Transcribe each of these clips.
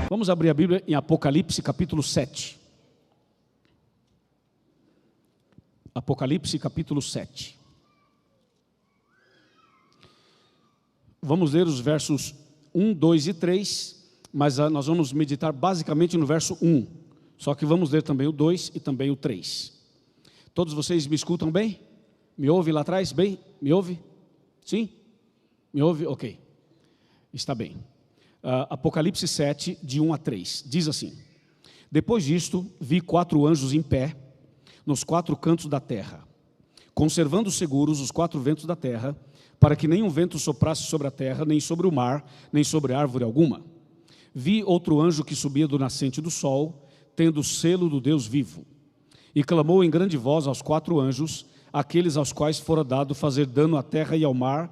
Vamos abrir a Bíblia em Apocalipse capítulo 7. Apocalipse capítulo 7. Vamos ler os versos 1, 2 e 3, mas nós vamos meditar basicamente no verso 1. Só que vamos ler também o 2 e também o 3. Todos vocês me escutam bem? Me ouve lá atrás? Bem? Me ouve? Sim? Me ouve? Ok. Está bem. Apocalipse 7, de 1 a 3, diz assim: Depois disto, vi 4 anjos em pé, nos 4 cantos da terra, conservando seguros os 4 ventos da terra, para que nenhum vento soprasse sobre a terra, nem sobre o mar, nem sobre árvore alguma. Vi outro anjo que subia do nascente do sol, tendo o selo do Deus vivo, e clamou em grande voz aos 4 anjos, aqueles aos quais fora dado fazer dano à terra e ao mar,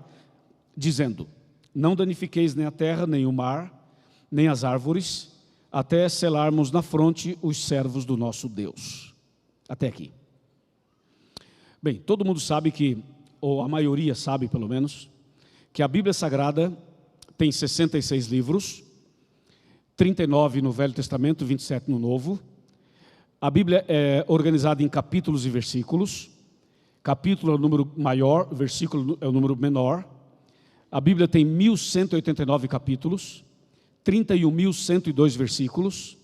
dizendo: Não danifiqueis nem a terra, nem o mar, nem as árvores, até selarmos na fronte os servos do nosso Deus. Até aqui. Bem, todo mundo sabe que, ou a maioria sabe pelo menos, que a Bíblia Sagrada tem 66 livros, 39 no Velho Testamento, 27 no Novo. A Bíblia é organizada em capítulos e versículos. Capítulo é o número maior, versículo é o número menor. A Bíblia tem 1189 capítulos, 31.102 versículos.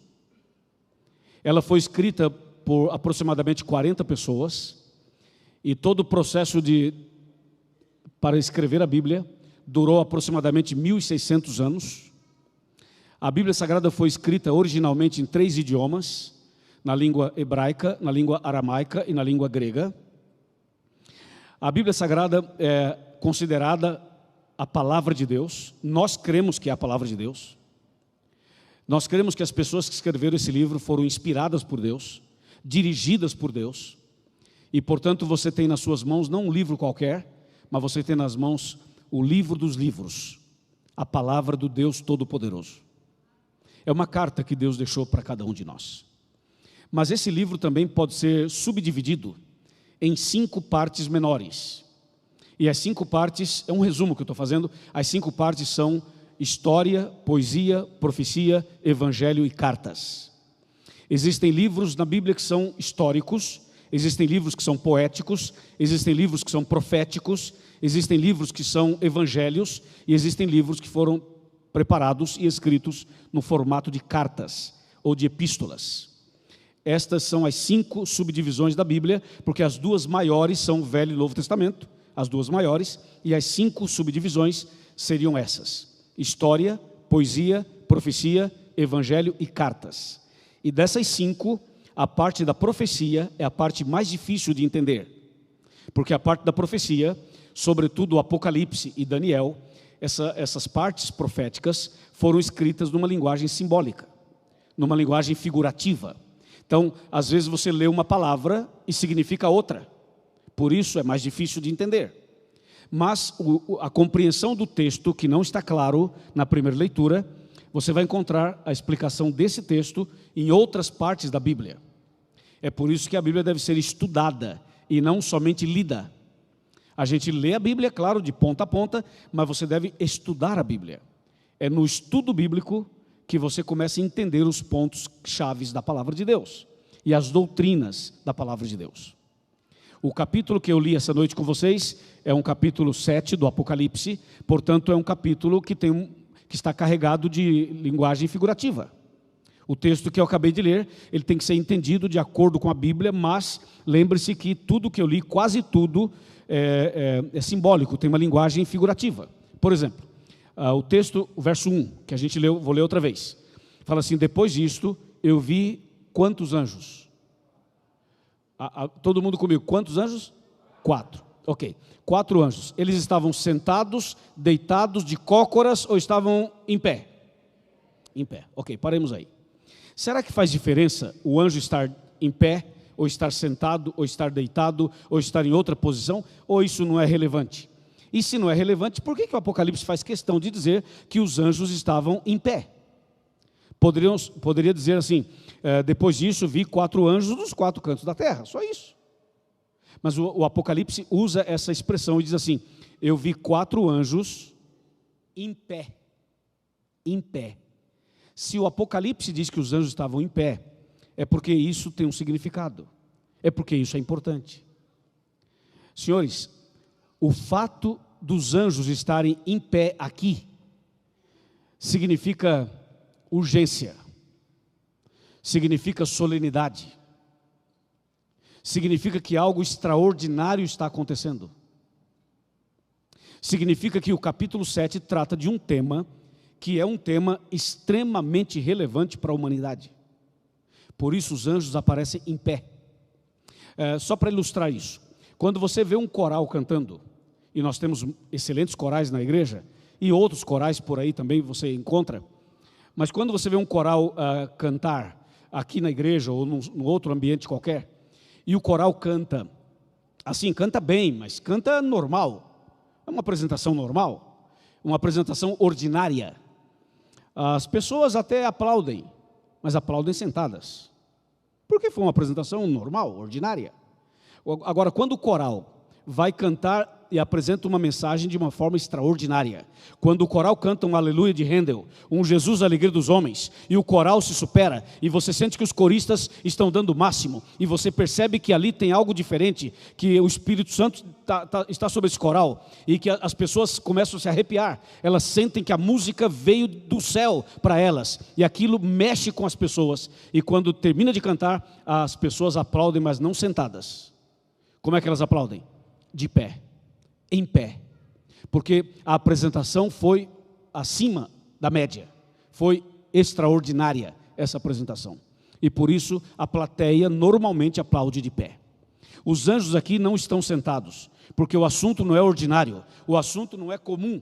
Ela foi escrita por aproximadamente 40 pessoas, e todo o processo para escrever a Bíblia durou aproximadamente 1.600 anos. A Bíblia Sagrada foi escrita originalmente em 3 idiomas, na língua hebraica, na língua aramaica e na língua grega. A Bíblia Sagrada é considerada a palavra de Deus. Nós cremos que é a palavra de Deus. Nós cremos que as pessoas que escreveram esse livro foram inspiradas por Deus, dirigidas por Deus, e portanto você tem nas suas mãos não um livro qualquer, mas você tem nas mãos o livro dos livros, a palavra do Deus Todo-Poderoso. É uma carta que Deus deixou para cada um de nós. Mas esse livro também pode ser subdividido em 5 partes menores. E as 5 partes, é um resumo que eu estou fazendo, as 5 partes são história, poesia, profecia, evangelho e cartas. Existem livros na Bíblia que são históricos, existem livros que são poéticos, existem livros que são proféticos, existem livros que são evangelhos, e existem livros que foram preparados e escritos no formato de cartas ou de epístolas. Estas são as 5 subdivisões da Bíblia, porque as 2 maiores são o Velho e Novo Testamento, as 2 maiores, e as 5 subdivisões seriam essas: história, poesia, profecia, evangelho e cartas. E dessas 5, a parte da profecia é a parte mais difícil de entender, porque a parte da profecia, sobretudo o Apocalipse e Daniel, essas partes proféticas foram escritas numa linguagem simbólica, numa linguagem figurativa. Então, às vezes você lê uma palavra e significa outra, por isso é mais difícil de entender. Mas a compreensão do texto, que não está claro na primeira leitura, você vai encontrar a explicação desse texto em outras partes da Bíblia. É por isso que a Bíblia deve ser estudada e não somente lida. A gente lê a Bíblia, claro, de ponta a ponta, mas você deve estudar a Bíblia. É no estudo bíblico que você começa a entender os pontos chaves da palavra de Deus e as doutrinas da palavra de Deus. O capítulo que eu li essa noite com vocês é um capítulo 7 do Apocalipse, portanto é um capítulo que está carregado de linguagem figurativa. O texto que eu acabei de ler, ele tem que ser entendido de acordo com a Bíblia, mas lembre-se que tudo que eu li, quase tudo, é simbólico, tem uma linguagem figurativa. Por exemplo, o texto, o verso 1, que a gente leu, vou ler outra vez. Fala assim: depois disto, eu vi quantos anjos? Todo mundo comigo, quantos anjos? 4. Ok, 4 anjos. Eles estavam sentados, deitados, de cócoras, ou estavam em pé? Em pé, ok, paremos aí. Será que faz diferença o anjo estar em pé, ou estar sentado, ou estar deitado, ou estar em outra posição? Ou isso não é relevante? E se não é relevante, por que o Apocalipse faz questão de dizer que os anjos estavam em pé? Poderia dizer assim: depois disso vi 4 anjos dos 4 cantos da terra, só isso. Mas o Apocalipse usa essa expressão e diz assim: eu vi 4 anjos em pé. Em pé. Se o Apocalipse diz que os anjos estavam em pé, é porque isso tem um significado, é porque isso é importante. Senhores, o fato dos anjos estarem em pé aqui, significa urgência, significa solenidade, significa que algo extraordinário está acontecendo. Significa que o capítulo 7 trata de um tema que é um tema extremamente relevante para a humanidade. Por isso os anjos aparecem em pé. Só para ilustrar isso, quando você vê um coral cantando, e nós temos excelentes corais na igreja, e outros corais por aí também você encontra, mas quando você vê um coral cantar aqui na igreja ou num outro ambiente qualquer, e o coral canta, assim, canta bem, mas canta normal, é uma apresentação normal, uma apresentação ordinária. As pessoas até aplaudem, mas aplaudem sentadas, porque foi uma apresentação normal, ordinária. Agora, quando o coral vai cantar e apresenta uma mensagem de uma forma extraordinária, quando o coral canta um aleluia de Handel, um Jesus alegria dos homens, e o coral se supera, e você sente que os coristas estão dando o máximo, e você percebe que ali tem algo diferente, que o Espírito Santo está sobre esse coral, e que as pessoas começam a se arrepiar, elas sentem que a música veio do céu para elas, e aquilo mexe com as pessoas, e quando termina de cantar, as pessoas aplaudem, mas não sentadas. Como é que elas aplaudem? De pé. Em pé, porque a apresentação foi acima da média, foi extraordinária essa apresentação, e por isso a plateia normalmente aplaude de pé. Os anjos aqui não estão sentados, porque o assunto não é ordinário, o assunto não é comum.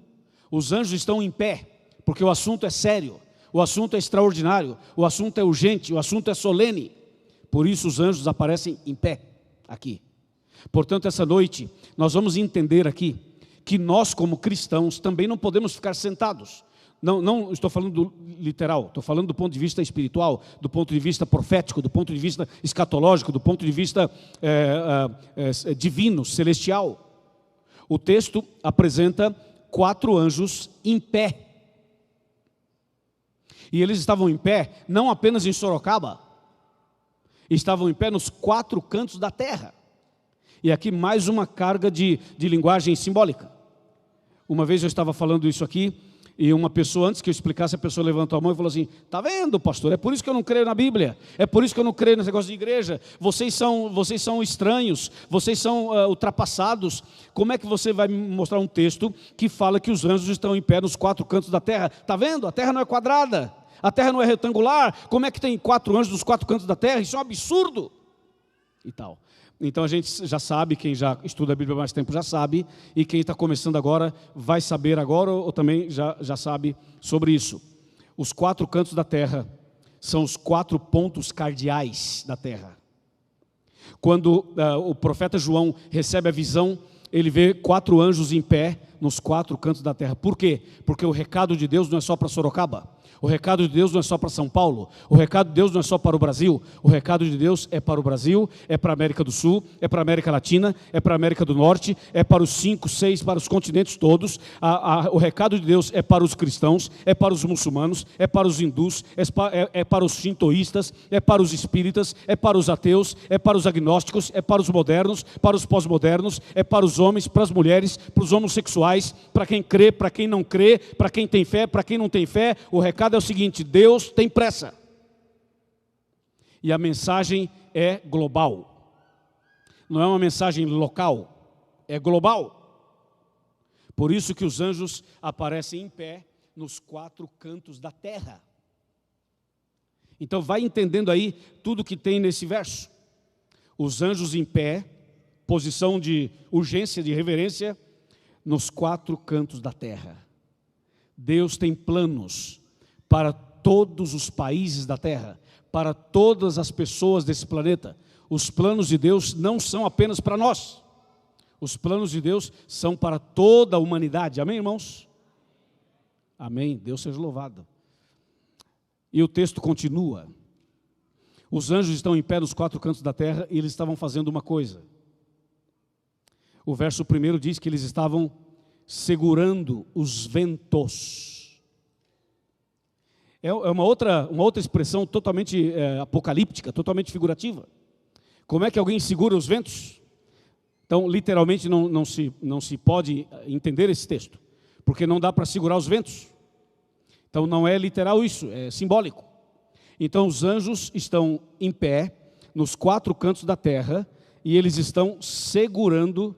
Os anjos estão em pé, porque o assunto é sério, o assunto é extraordinário, o assunto é urgente, o assunto é solene. Por isso os anjos aparecem em pé aqui. Portanto, essa noite, nós vamos entender aqui que nós, como cristãos, também não podemos ficar sentados. Não estou falando literal, estou falando do ponto de vista espiritual, do ponto de vista profético, do ponto de vista escatológico, do ponto de vista divino, celestial. O texto apresenta 4 anjos em pé. E eles estavam em pé, não apenas em Sorocaba, estavam em pé nos 4 cantos da terra. E aqui mais uma carga de linguagem simbólica. Uma vez eu estava falando isso aqui, e uma pessoa, antes que eu explicasse, a pessoa levantou a mão e falou assim: está vendo, pastor, é por isso que eu não creio na Bíblia, é por isso que eu não creio nesse negócio de igreja, vocês são estranhos, vocês são ultrapassados. Como é que você vai me mostrar um texto que fala que os anjos estão em pé nos 4 cantos da terra? Está vendo? A terra não é quadrada, a terra não é retangular, como é que tem 4 anjos nos 4 cantos da terra? Isso é um absurdo, e tal. Então a gente já sabe, quem já estuda a Bíblia há mais tempo já sabe, e quem está começando agora vai saber agora, ou também já sabe sobre isso. Os 4 cantos da terra são os 4 pontos cardeais da terra. Quando o profeta João recebe a visão, ele vê 4 anjos em pé nos 4 cantos da terra. Por quê? Porque o recado de Deus não é só para Sorocaba. O recado de Deus não é só para São Paulo, o recado de Deus não é só para o Brasil, o recado de Deus é para o Brasil, é para a América do Sul, é para a América Latina, é para a América do Norte, é para os 5, 6, para os continentes todos. O recado de Deus é para os cristãos, é para os muçulmanos, é para os hindus, é para os shintoístas, é para os espíritas, é para os ateus, é para os agnósticos, é para os modernos, para os pós-modernos, é para os homens, para as mulheres, para os homossexuais, para quem crê, para quem não crê, para quem tem fé, para quem não tem fé. O recado é o seguinte: Deus tem pressa. E a mensagem é global. Não é uma mensagem local, é global. Por isso que os anjos aparecem em pé nos 4 cantos da terra. Então vai entendendo aí tudo que tem nesse verso. Os anjos em pé, posição de urgência, de reverência, nos 4 cantos da terra. Deus tem planos para todos os países da terra, para todas as pessoas desse planeta. Os planos de Deus não são apenas para nós. Os planos de Deus são para toda a humanidade. Amém, irmãos? Amém. Deus seja louvado. E o texto continua. Os anjos estão em pé nos 4 cantos da terra e eles estavam fazendo uma coisa. O verso 1 diz que eles estavam segurando os ventos. É uma outra expressão totalmente apocalíptica, totalmente figurativa. Como é que alguém segura os ventos? Então, literalmente, não se pode entender esse texto, porque não dá para segurar os ventos. Então, não é literal isso, é simbólico. Então, os anjos estão em pé, nos 4 cantos da terra, e eles estão segurando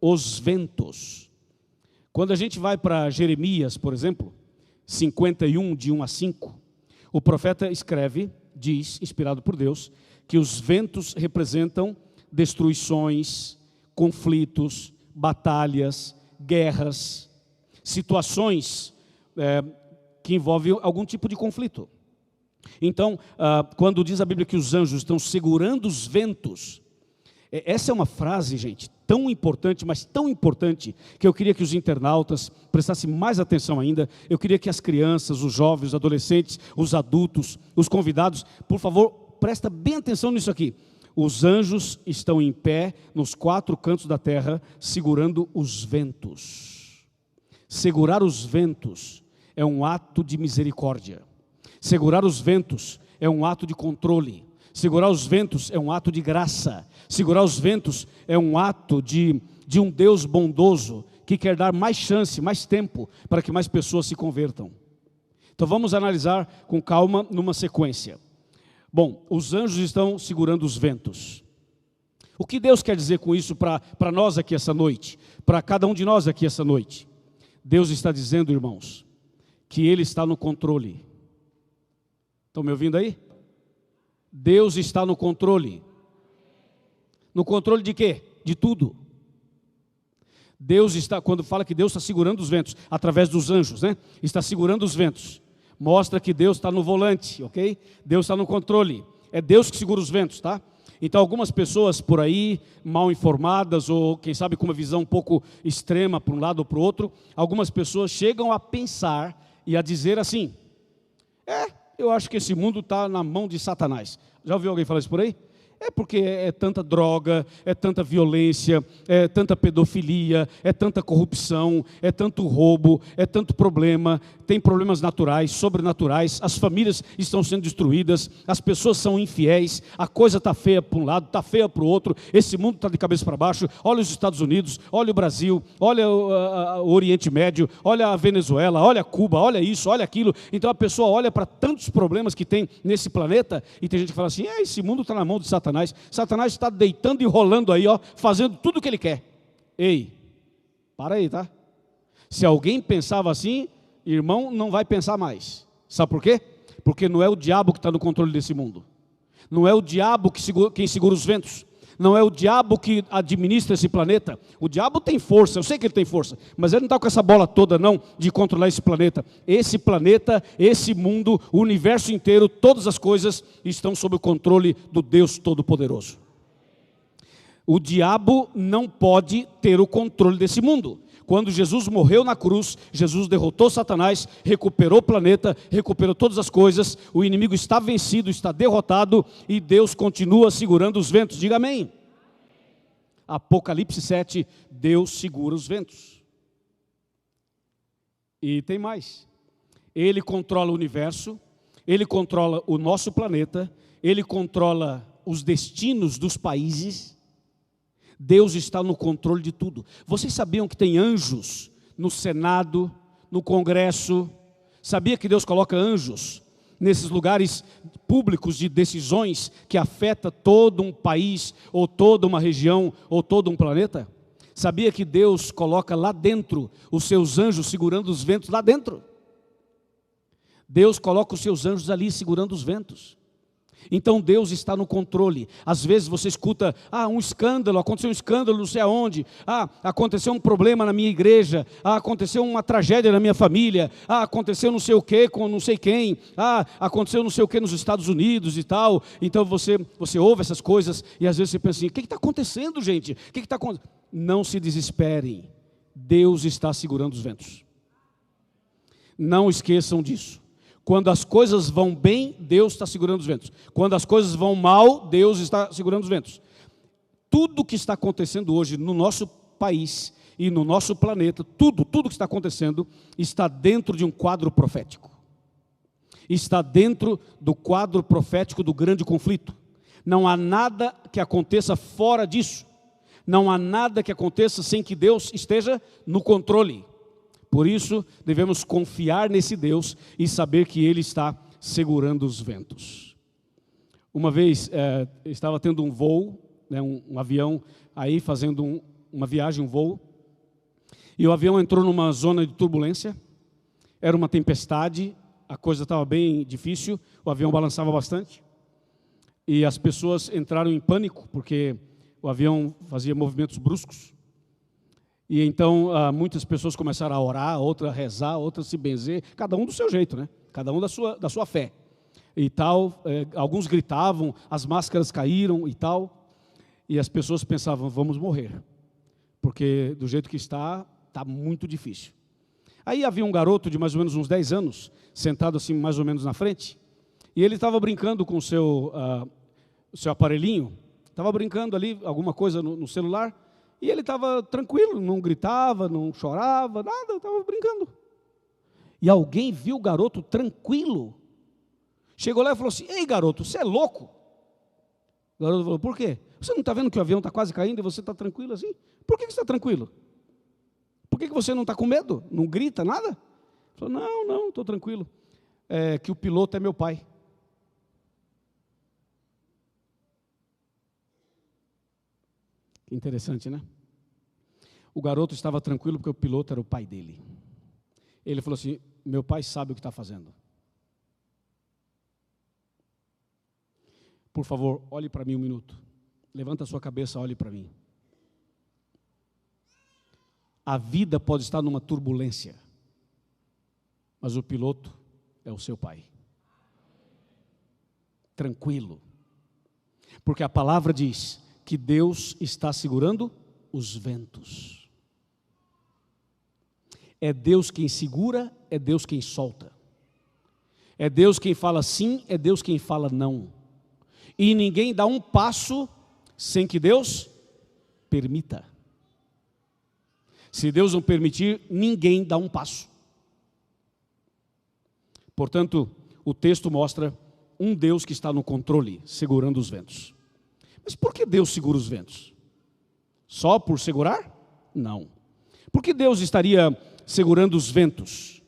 os ventos. Quando a gente vai para Jeremias, por exemplo, 51, de 1 a 5, o profeta escreve, diz, inspirado por Deus, que os ventos representam destruições, conflitos, batalhas, guerras, situações que envolvem algum tipo de conflito. Então, quando diz a Bíblia que os anjos estão segurando os ventos, essa é uma frase, gente, tão importante, mas tão importante, que eu queria que os internautas prestassem mais atenção ainda. Eu queria que as crianças, os jovens, os adolescentes, os adultos, os convidados, por favor, presta bem atenção nisso aqui. Os anjos estão em pé nos 4 cantos da terra, segurando os ventos. Segurar os ventos é um ato de misericórdia. Segurar os ventos é um ato de controle. Segurar os ventos é um ato de graça. Segurar os ventos é um ato de um Deus bondoso que quer dar mais chance, mais tempo para que mais pessoas se convertam. Então vamos analisar com calma numa sequência. Bom, os anjos estão segurando os ventos. O que Deus quer dizer com isso para nós aqui essa noite? Para cada um de nós aqui essa noite? Deus está dizendo, irmãos, que Ele está no controle. Estão me ouvindo aí? Deus está no controle. No controle de quê? De tudo. Deus está, quando fala que Deus está segurando os ventos, através dos anjos, né? Está segurando os ventos. Mostra que Deus está no volante, ok? Deus está no controle. É Deus que segura os ventos, tá? Então algumas pessoas por aí, mal informadas, ou quem sabe com uma visão um pouco extrema para um lado ou para o outro, algumas pessoas chegam a pensar e a dizer assim: eu acho que esse mundo está na mão de Satanás. Já ouviu alguém falar isso por aí? É porque é tanta droga, é tanta violência, é tanta pedofilia, é tanta corrupção, é tanto roubo, é tanto problema, tem problemas naturais, sobrenaturais, as famílias estão sendo destruídas, as pessoas são infiéis, a coisa está feia para um lado, está feia para o outro, esse mundo está de cabeça para baixo. Olha os Estados Unidos, olha o Brasil, olha o Oriente Médio, olha a Venezuela, olha Cuba, olha isso, olha aquilo. Então a pessoa olha para tantos problemas que tem nesse planeta e tem gente que fala assim: esse mundo está na mão de Satanás. Satanás está deitando e rolando aí, fazendo tudo o que ele quer. Ei, para aí, tá? Se alguém pensava assim, irmão, não vai pensar mais. Sabe por quê? Porque não é o diabo que está no controle desse mundo. Não é o diabo quem segura os ventos. Não é o diabo que administra esse planeta. O diabo tem força, eu sei que ele tem força, mas ele não está com essa bola toda não, de controlar esse planeta. Esse planeta, esse mundo, o universo inteiro, todas as coisas estão sob o controle do Deus Todo-Poderoso. O diabo não pode ter o controle desse mundo. Quando Jesus morreu na cruz, Jesus derrotou Satanás, recuperou o planeta, recuperou todas as coisas, o inimigo está vencido, está derrotado e Deus continua segurando os ventos. Diga amém. Apocalipse 7, Deus segura os ventos. E tem mais. Ele controla o universo, Ele controla o nosso planeta, Ele controla os destinos dos países. Deus está no controle de tudo. Vocês sabiam que tem anjos no Senado, no Congresso? Sabia que Deus coloca anjos nesses lugares públicos de decisões que afeta todo um país, ou toda uma região, ou todo um planeta? Sabia que Deus coloca lá dentro os seus anjos segurando os ventos lá dentro? Deus coloca os seus anjos ali segurando os ventos. Então Deus está no controle. Às vezes você escuta: um escândalo, aconteceu um escândalo não sei aonde, aconteceu um problema na minha igreja, aconteceu uma tragédia na minha família, aconteceu não sei o que com não sei quem, aconteceu não sei o que nos Estados Unidos e tal. Então você ouve essas coisas e às vezes você pensa assim: o que está acontecendo, gente? O que está acontecendo? Não se desesperem, Deus está segurando os ventos. Não esqueçam disso. Quando as coisas vão bem, Deus está segurando os ventos. Quando as coisas vão mal, Deus está segurando os ventos. Tudo que está acontecendo hoje no nosso país e no nosso planeta, tudo que está acontecendo, está dentro de um quadro profético. Está dentro do quadro profético do grande conflito. Não há nada que aconteça fora disso. Não há nada que aconteça sem que Deus esteja no controle. Por isso, devemos confiar nesse Deus e saber que Ele está segurando os ventos. Uma vez, estava tendo um voo, né, um avião, aí fazendo uma viagem, um voo, e o avião entrou numa zona de turbulência, era uma tempestade, a coisa estava bem difícil, o avião balançava bastante, e as pessoas entraram em pânico, porque o avião fazia movimentos bruscos, e então muitas pessoas começaram a orar, outras a rezar, outras a se benzer, cada um do seu jeito, né? Cada um da sua fé. E tal, alguns gritavam, as máscaras caíram e tal, e as pessoas pensavam, vamos morrer, porque do jeito que está muito difícil. Aí havia um garoto de mais ou menos uns 10 anos, sentado assim mais ou menos na frente, e ele estava brincando com o seu aparelhinho, estava brincando ali, alguma coisa no celular, e ele estava tranquilo, não gritava, não chorava, nada, estava brincando. E alguém viu o garoto tranquilo, chegou lá e falou assim, ei garoto, você é louco? O garoto falou, por quê? Você não está vendo que o avião está quase caindo e você está tranquilo assim? Por que você está tranquilo? Por que você não está com medo? Não grita, nada? Ele falou, não, estou tranquilo. É que o piloto é meu pai. Que interessante, né? O garoto estava tranquilo porque o piloto era o pai dele. Ele falou assim, meu pai sabe o que está fazendo. Por favor, olhe para mim um minuto. Levanta a sua cabeça, olhe para mim. A vida pode estar numa turbulência, mas o piloto é o seu pai. Tranquilo. Porque a palavra diz que Deus está segurando os ventos. É Deus quem segura, é Deus quem solta. É Deus quem fala sim, é Deus quem fala não. E ninguém dá um passo sem que Deus permita. Se Deus não permitir, ninguém dá um passo. Portanto, o texto mostra um Deus que está no controle, segurando os ventos. Mas por que Deus segura os ventos? Só por segurar? Não. Por que Deus estaria segurando os ventos?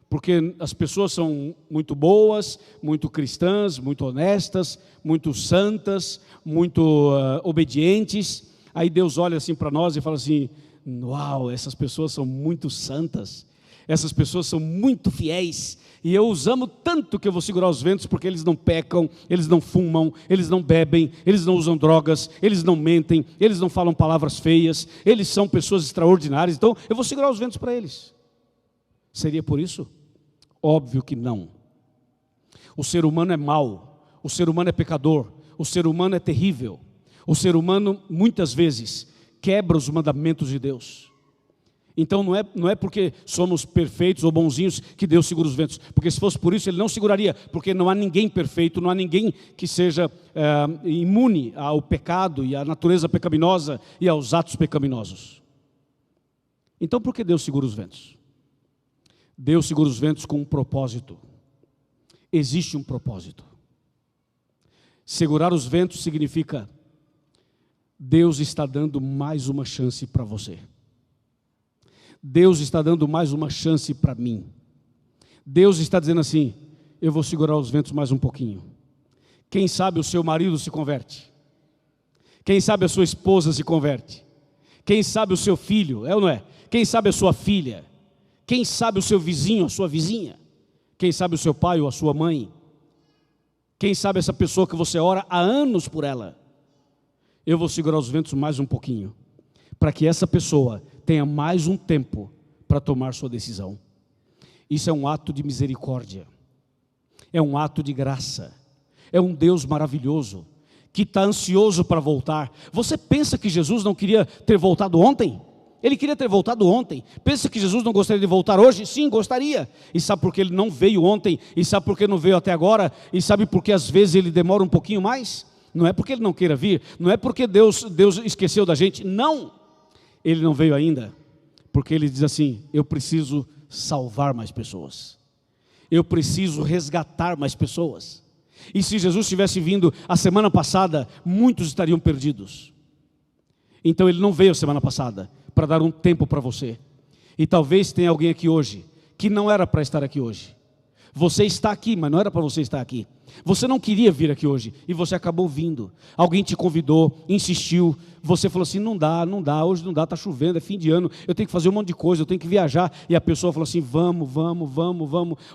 Porque as pessoas são muito boas, muito cristãs, muito honestas, muito santas, muito obedientes. Aí Deus olha assim para nós e fala assim, uau, essas pessoas são muito santas, essas pessoas são muito fiéis, e eu os amo tanto que eu vou segurar os ventos, porque eles não pecam, eles não fumam, eles não bebem, eles não usam drogas, eles não mentem, eles não falam palavras feias, eles são pessoas extraordinárias, então eu vou segurar os ventos para eles. Seria por isso? Óbvio que não. O ser humano é mau, o ser humano é pecador, o ser humano é terrível, o ser humano muitas vezes quebra os mandamentos de Deus. Então não é porque somos perfeitos ou bonzinhos que Deus segura os ventos, porque se fosse por isso Ele não seguraria, porque não há ninguém perfeito, não há ninguém que seja imune ao pecado e à natureza pecaminosa e aos atos pecaminosos. Então por que Deus segura os ventos? Deus segura os ventos com um propósito. Existe um propósito. Segurar os ventos significa Deus está dando mais uma chance para você. Deus está dando mais uma chance para mim. Deus está dizendo assim, eu vou segurar os ventos mais um pouquinho. Quem sabe o seu marido se converte. Quem sabe a sua esposa se converte. Quem sabe o seu filho, é ou não é? Quem sabe a sua filha. Quem sabe o seu vizinho, a sua vizinha. Quem sabe o seu pai ou a sua mãe. Quem sabe essa pessoa que você ora há anos por ela. Eu vou segurar os ventos mais um pouquinho, para que essa pessoa tenha mais um tempo para tomar sua decisão. Isso é um ato de misericórdia, é um ato de graça, é um Deus maravilhoso, que está ansioso para voltar. Você pensa que Jesus não queria ter voltado ontem? Ele queria ter voltado ontem. Pensa que Jesus não gostaria de voltar hoje? Sim, gostaria. E sabe por que Ele não veio ontem? E sabe por que não veio até agora? E sabe por que às vezes Ele demora um pouquinho mais? Não é porque Ele não queira vir, não é porque Deus esqueceu da gente, não. Ele não veio ainda, porque Ele diz assim, eu preciso salvar mais pessoas. eu preciso resgatar mais pessoas. E se Jesus tivesse vindo a semana passada, muitos estariam perdidos. Então ele não veio a semana passada para dar um tempo para você. E talvez tenha alguém aqui hoje que não era para estar aqui hoje. Você está aqui, mas não era para você estar aqui. Você não queria vir aqui hoje e você acabou vindo. Alguém te convidou, insistiu. Você falou assim: não dá, hoje não dá, está chovendo, é fim de ano, eu tenho que fazer um monte de coisa, eu tenho que viajar. E a pessoa falou assim: vamos.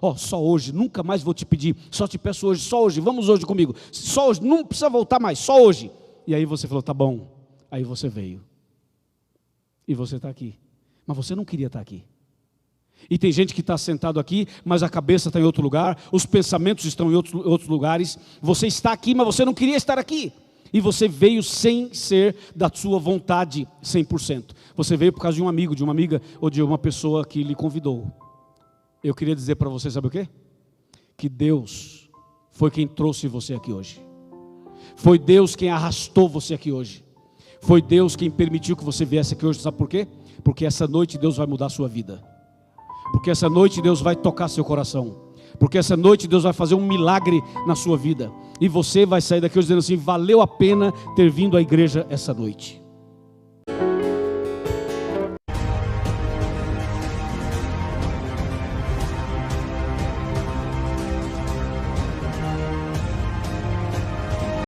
Ó, só hoje, nunca mais vou te pedir, só te peço hoje, só hoje, vamos hoje comigo. Só hoje, não precisa voltar mais, só hoje. E aí você falou: tá bom. Aí você veio. E você está aqui. Mas você não queria estar aqui. E tem gente que está sentado aqui, mas a cabeça está em outro lugar, os pensamentos estão em outros lugares. Você está aqui, mas você não queria estar aqui. E você veio sem ser da sua vontade 100%. Você veio por causa de um amigo, de uma amiga ou de uma pessoa que lhe convidou. Eu queria dizer para você, sabe o quê? Que Deus foi quem trouxe você aqui hoje. Foi Deus quem arrastou você aqui hoje. Foi Deus quem permitiu que você viesse aqui hoje. Sabe por quê? Porque essa noite Deus vai mudar a sua vida. Porque essa noite Deus vai tocar seu coração. Porque essa noite Deus vai fazer um milagre na sua vida. E você vai sair daqui hoje dizendo assim: valeu a pena ter vindo à igreja essa noite.